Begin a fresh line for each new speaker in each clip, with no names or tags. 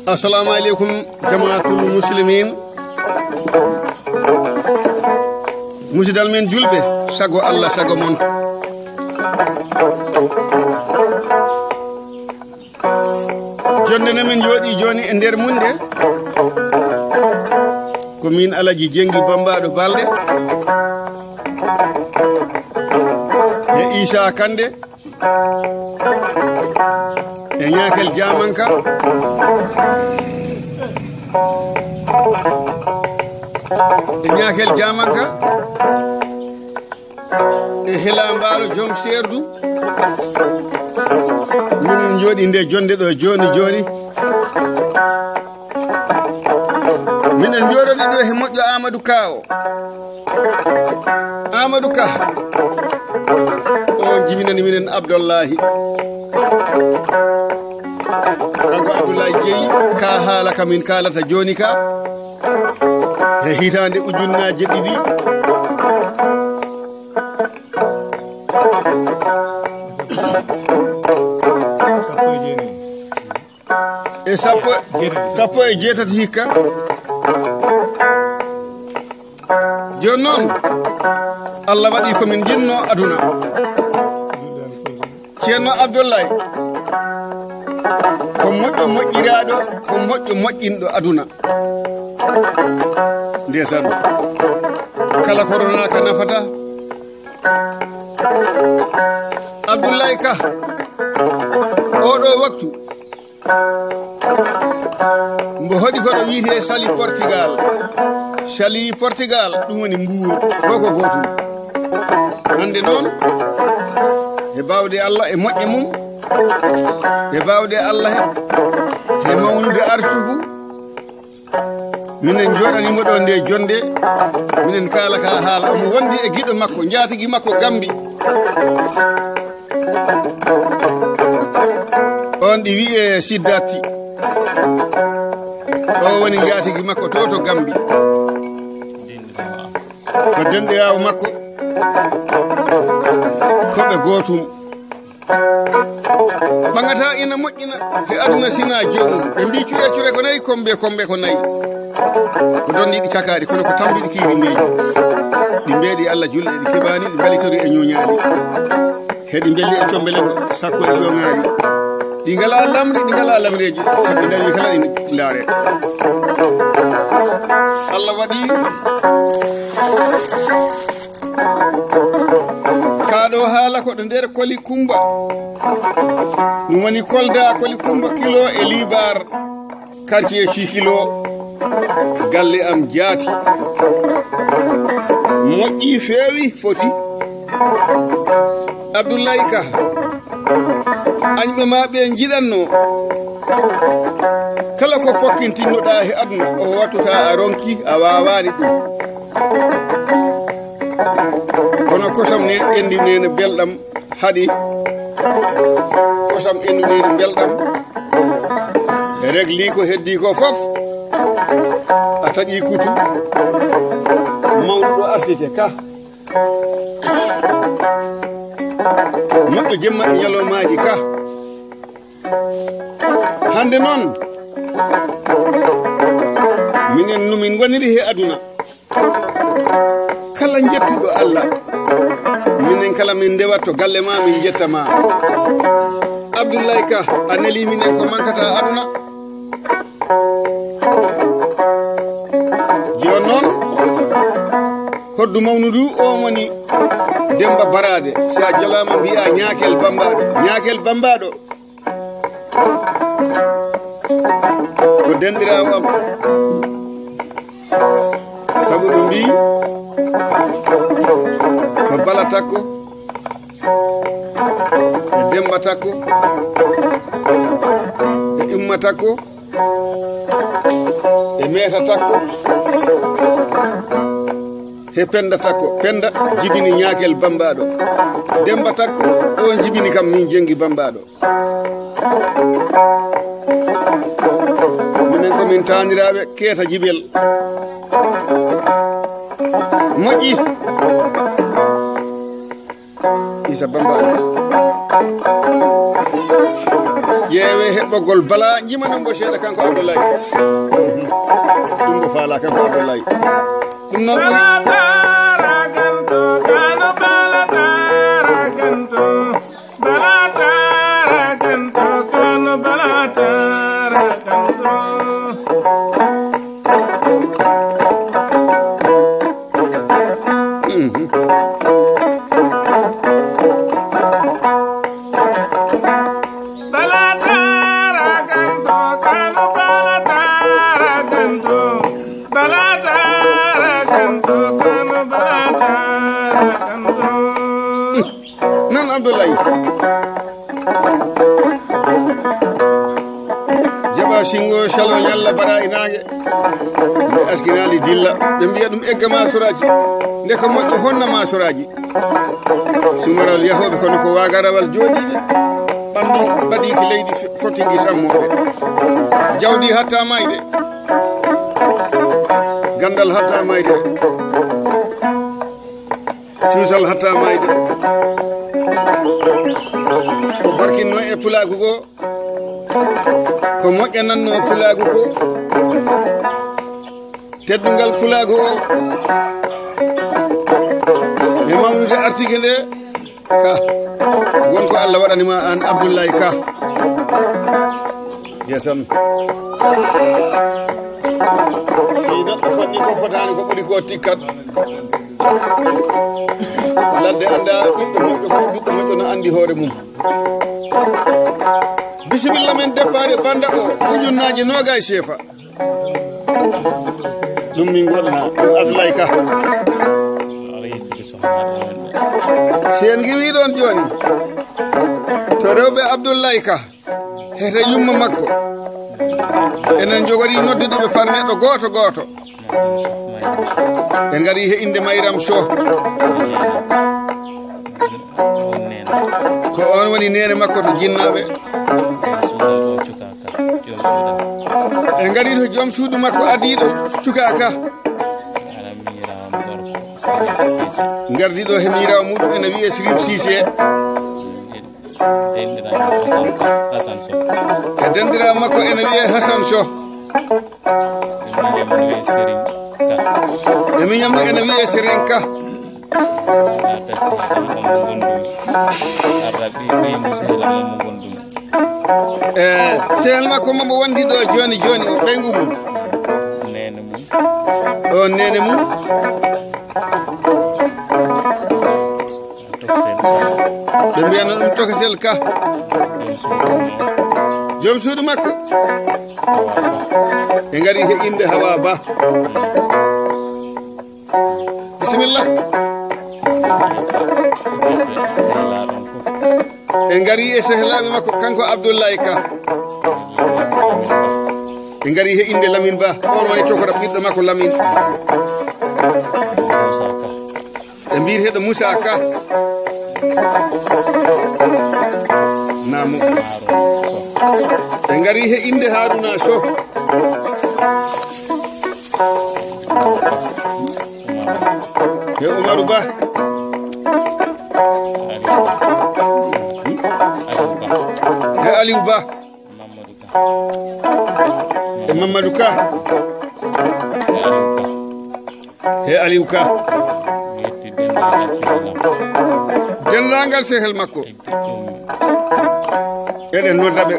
Assalamu alaikum jama'atul muslimin. Musidal men julbe sago Allah sago mon. Jonde na min jodi joni e nder munde ko min Alaji Jengi Bambado Balde e Isa Kande e Ñakel Jamanka e Helambalo Jom Serdu min jodi nde jonde do joni minen jodode do he moƴƴo Amadou Ka Amadou Ka o jiminani minen Abdullahi kanko Abdullahi jeyi ka haala kamin kalata joni ka he hitande ujunnaje ɗiɗi e sappo e jeetati hikka joni noon Allah waɗi komin jinno aduna ceerno Abdoulaye ko moƴƴo moƴƴiraɗo ko moƴƴo moƴƴinɗo aduna ndesan kala corona ka nafata Abdoulaye Ka oɗo waktu mbo hoɗi koɗo wiite sali Portugal ɗum woni Mbuur koko gotum hande noon e bawde Allah e moƴƴe mum e bawde Allah he mawnude arsugu minen joɗanimo ɗo nde jonde minen kala ka haala omo wondi e giɗo makko jaatigui makko Gambi on ɗi wiye Siddati o woni jaatigui makko to Gambi ko denɗirawo makko koɓe gotum ɓagata ina moƴƴina e aduna sina joɗum ɓe mbi cure ko nayi kombe ko nayi ko don ɗiɗi kakari kono ko tambiɗi kirineji ɗi mbeeɗi Allah julle ɗi keɓani ɗi balitori e ñoñali heɗi belli e combele ko sakko e ƴoŋari ɗi ngala lamreji soɗi dañi kala ɗi laare Allah waɗi kaɗo haala ko ɗo nder Koli Kumba ɗum woni Kolda Koli Kumba kilo e Libar quartier Sikilo galle am jaati moƴƴi feewi foti Abdoulaye Ka añɓe ma ɓe jiɗanno kala ko pokkintinnoɗa he aduna o wattuta a ronki a wawani ɗum kono kosam ne endu nene belɗam haɗi kosam endu nene belɗam e regli ko heddi ko fof a taƴi kutu mawɗo artite Ka moƴƴo jemma e ñalomaji Ka hande noon minen numin woniri he aduna kala jettuɗo Allah minen kala min ndewatto galle ma min jettama Abdoulaye Ka a neli minen ko mankata aduna joni noon hoddu mawnudu o woni Demba Barade si a jalama mbiya Ñakel Bambaɗo ko denɗirawo am sabu ɓe mbi ko Bala Takko e Demba Takko e Imma Takko e Meeta Takko he Penda Takko Penda jibini Ñakel Bambaɗo Demba Takko o jibini kam min Jengi Bambaɗo minen komin taniraɓe Keeta Jibel moƴƴi Isa Bambaɗo ƴeewe heɓɓogol bala jimanon bo seeɗa kanko Abdoulaye ɗum bo faala kanko Abdoulaye ɗum noon ɓuri nan Abdoulaye jaɓa singo salo ñalla bara inage nde askinali dilla ɓe mbiya ɗum egga masuraji nde ko moƴƴo honna masuraji sumaral yahoɓe kono ko wagarawal joɗiɓe ɓamdi baɗiki leydi fotigi sammoɓe jawdi hatta mayde gandal hatta mayde cuusal hatta mayde ko barkinno e pulagu go ko moƴƴananno pulagu ko teddungal pulagu o e mawnude artigue nde ka wonko Allah waɗanima an Abdoulaye Ka yesam si neɗɗo fonni ko fotani ko ɓuuri ko tikkat ladde anda ɓiɗɗo moƴƴo kono ɓiɗɗo moƴƴo no andi hoore mum bisimilla men départ banda o ujunnaje noga e seefa ɗum min goɗana ɗum Abdoulaye Ka si en giwi ɗon joni to rewɓe Abdoulaye Ka hete yumma makko enen jogori nodduɗoɓe par neɗɗo goto goto en gari he inde Mayram Sow ko on woni nene makko to jinnaɓe en gari to joom suudu makko adiɗo cukaka gardiɗo he mirawo muɗum ene wiye Sirif Cissé e dendirawo makko ene wiye Hassan Sow e miñamno ene wiye Serigne Ka sehel makko mamo wondi ɗo joni joni o ɓeygu mum o nene mum ɓe mbiyano ɗum Tokosel Ka joom suudu makko ɓe gari he inde Hawa Ba bisimilla ɓe gari e sehlaɓe makko kanko Abdoulaye Ka ɓe gari he inde Lamine Ba on woni tokora ɓiɗɗo makko Lamine ɓe mbiteɗo Moussa Ka namo ɓe gari he inde Haruna Sow he Oumarou Ba he Aliou Ba e Mamadou Ka he Aliou Ka dendagal sehel makko eɗen noddaɓe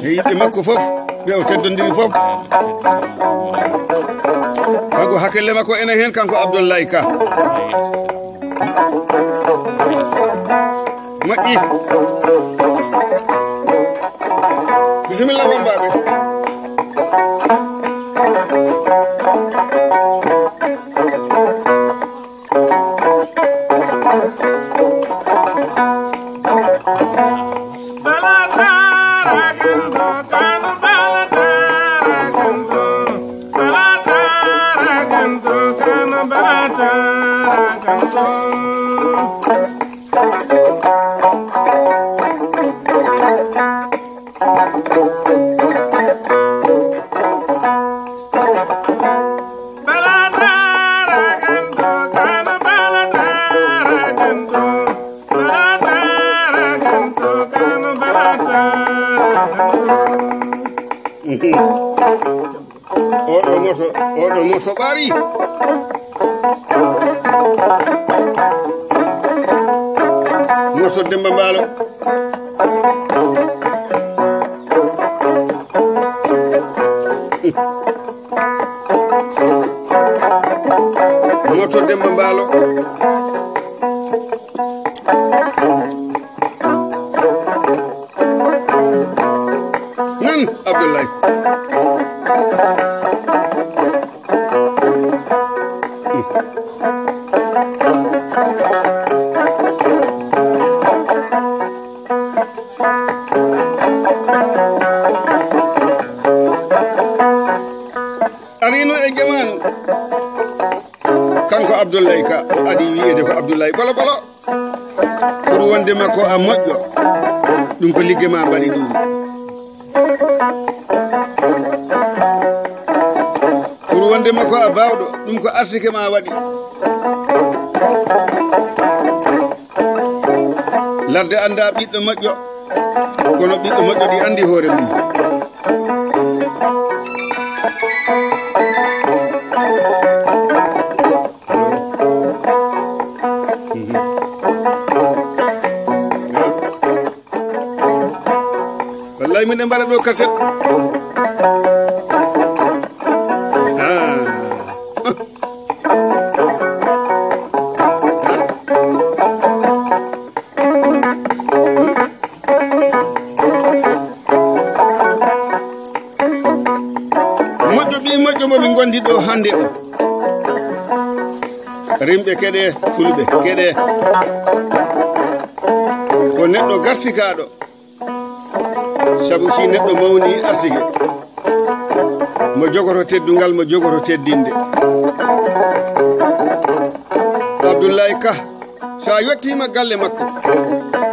e yiɓɓe makko fof ɓe o teddodiri fof kanko hakkille makko ene hen kanko Abdoulaye Ka moƴƴi bisimilla bombaɓe oɗo morso ɓaari morso Demba Mbaalo morso Demba Mbaalo nan Abdoulaye arino e jamanu kanko Abdoulaye ka o adi wi'ede ko Abdoulaye bolo bolo pour wonde makko a moƴƴo ɗum ko ligge ma mbaɗi ɗum pour wonde makko a bawɗo ɗum ko artike ma waɗi ladde anda ɓiɗɗo moƴƴo kono ɓiɗɗo moƴƴo ɗi andi hoore mum wallahi minen mbaɗa ɗo kaset moƴƴo momin gondi ɗo hande o rimɓe keɗe fulɓe keɗe ko neɗɗo gartikaɗo sabu si neɗɗo mawni artike mo jogoto teddungal mo jogoto teddinde Abdoulaye Ka sa yettima galle makko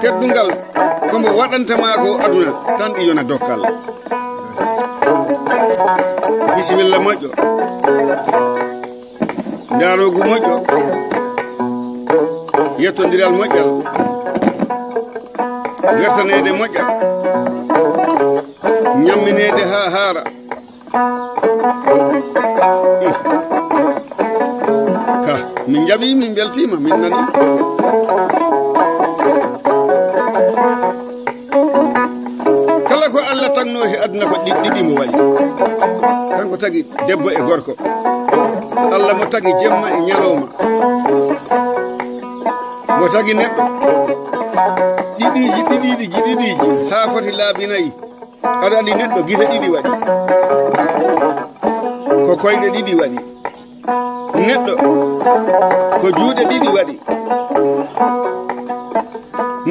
teddungal komo waɗantama ko aduna tan ɗi yona dokkal bisimilla moƴƴo darogu moƴƴo yettodiral moƴƴal wertanede moƴƴal ñamminede ha haara ka min jaɓi min beltima min nani kala ko Allah tagno he aduna ko ɗiɗi mo waɗi kanko tagi debbo e gorko Allah mo tagi jemma e ñalowma mo tagi neɗɗo ɗiɗiji ha foti laabi nayyi aɗa andi neɗɗo gite ɗiɗi waɗi ko koyɗe ɗiɗi waɗi neɗɗo ko juuɗe ɗiɗi waɗi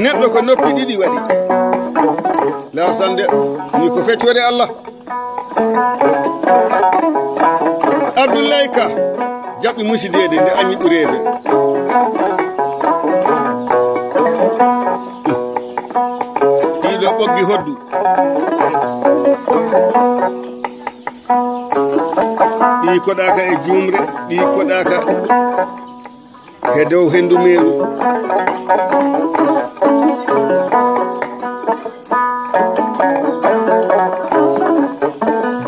neɗɗo ko noppi ɗiɗi waɗi lawtande ni ko feccore Allah Abdoulaye Ka jaɓi musidede nde añi ɓurede ɗiɗo ɓoggi hoddu ɗi koɗaka e jumre ɗi koɗaka e dow hendu meru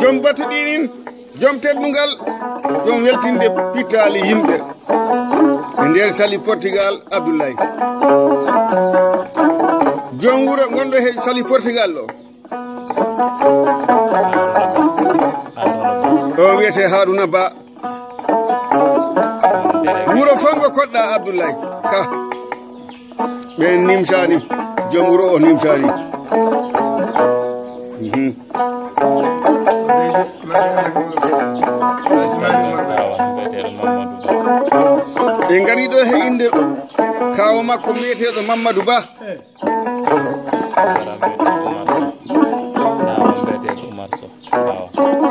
joom batuɗinin joom teddungal joom weltinde pittali yimɓe e nder sali Portugal Abdoulaye joom wuro gonɗo he sali Portugal ɗo o wiyete Haruna Ba wuro fongo koɗɗa Abdoulaye Ka ɓe nimsani joom wuro o nimsani ɓe ngari ɗo he inde kawo makko biyeteɗo Mamadou Ba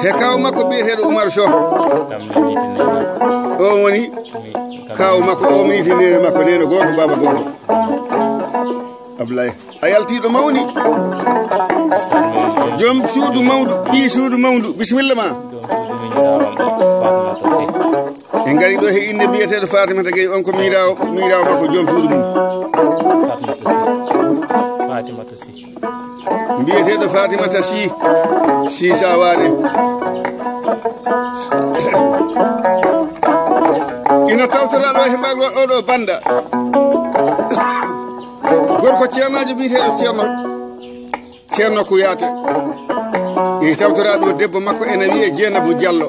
he kawo makko biyeteɗo Oumar Sow o woni kawo makko o miitinere makko neno goto baba goto Abdoulaye a yaltiɗo mawni joom suudu mawdu ɓi suudu mawdu bisimilla ma en gari ɗo he inde biyeteɗo Fatimata Gueye on ko mirawo makko joom suudu mum mbiyeteɗo Fatimata Sy Sawane ina tawtora ɗo heɓagol oɗo banda gorko ceernajo biyeteɗo ceerno Kuyate e tawtora ɗo debbo makko ene wiye Dieynabou Diallo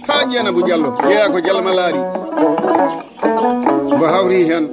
ha Dieynabou Diallo jeeya ko Diallo Malari mo hawri hen